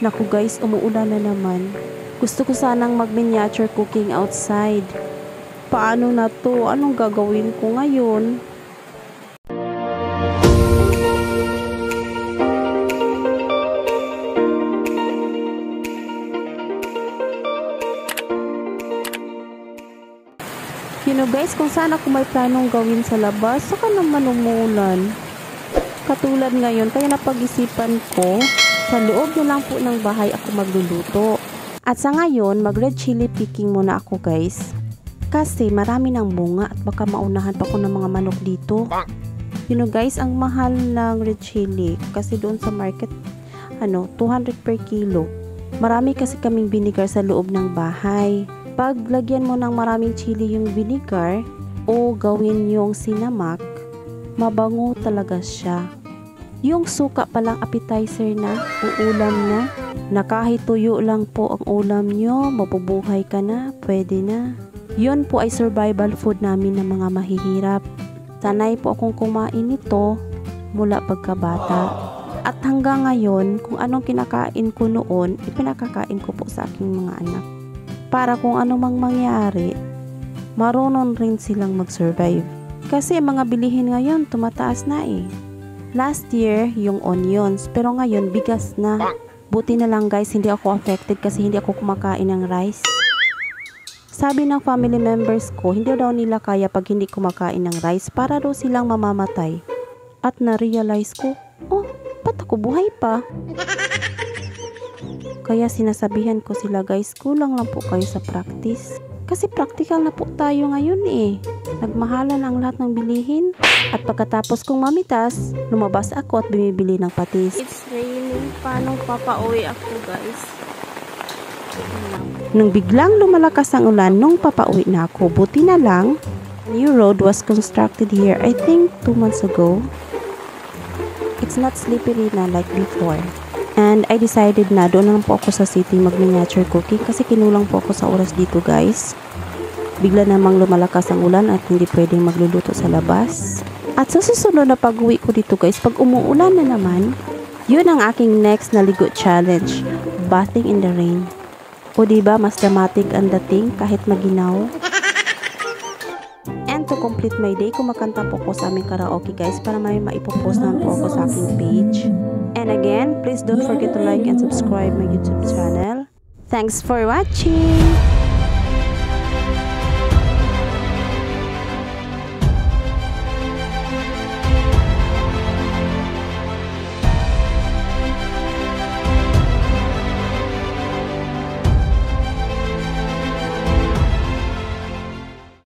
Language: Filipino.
Naku guys, umuulan na naman. Gusto ko sanang mag-miniature cooking outside. Paano na to? Anong gagawin ko ngayon? Guys, kung sana ako may planong gawin sa labas, saka naman umuulan. Katulad ngayon, kaya napag-isipan ko, sa loob na lang po ng bahay ako magluluto. At sa ngayon, mag-red chili picking muna ako guys. Kasi marami ng bunga at baka maunahan pa ko ng mga manok dito. Guys, ang mahal ng red chili kasi doon sa market, 200 per kilo. Marami kasi kaming vinegar sa loob ng bahay. Pag lagyan mo ng maraming chili yung vinegar o gawin yung sinamak, mabango talaga siya. Yung suka palang appetizer na, uulam na kahit tuyo lang po ang ulam nyo, mabubuhay ka na, pwede na. Yun po ay survival food namin ng mga mahihirap. Sanay po akong kumain nito mula pagkabata. At hanggang ngayon, kung anong kinakain ko noon, ipinakakain ko po sa aking mga anak. Para kung ano mang mangyari, marunong rin silang mag-survive. Kasi mga bilihin ngayon, tumataas na eh. Last year, yung onions, pero ngayon, bigas na. Buti na lang guys, hindi ako affected kasi hindi ako kumakain ng rice. Sabi ng family members ko, hindi daw nila kaya pag hindi kumakain ng rice para daw silang mamamatay. At na-realize ko, ba't ako buhay pa? Kaya sinasabihan ko sila guys, kulang lang po kayo sa practice. Kasi practical na po tayo ngayon eh. Nagmahalan ang lahat ng bilihin. At pagkatapos kong mamitas, lumabas ako at bumibili ng patis. It's raining. Paano papauwi ako guys? Nung biglang lumalakas ang ulan, nung papauwi na ako, buti na lang, a new road was constructed here, I think 2 months ago. It's not slippery na like before. And I decided na doon lang po ako sa city mag-miniature cooking kasi kinulang po ako sa oras dito guys. Bigla namang lumalakas ang ulan at hindi pwedeng magluluto sa labas. At sa susunod na pag-uwi ko dito guys, pag umuulan na naman, yun ang aking next na ligo challenge, bathing in the rain. O diba, mas dramatic ang dating kahit maginaw. And to complete my day, kumakanta po ko sa aming karaoke guys para may maipopost naman po ako sa aking page. And again, please don't forget to like and subscribe my YouTube channel. Thanks for watching!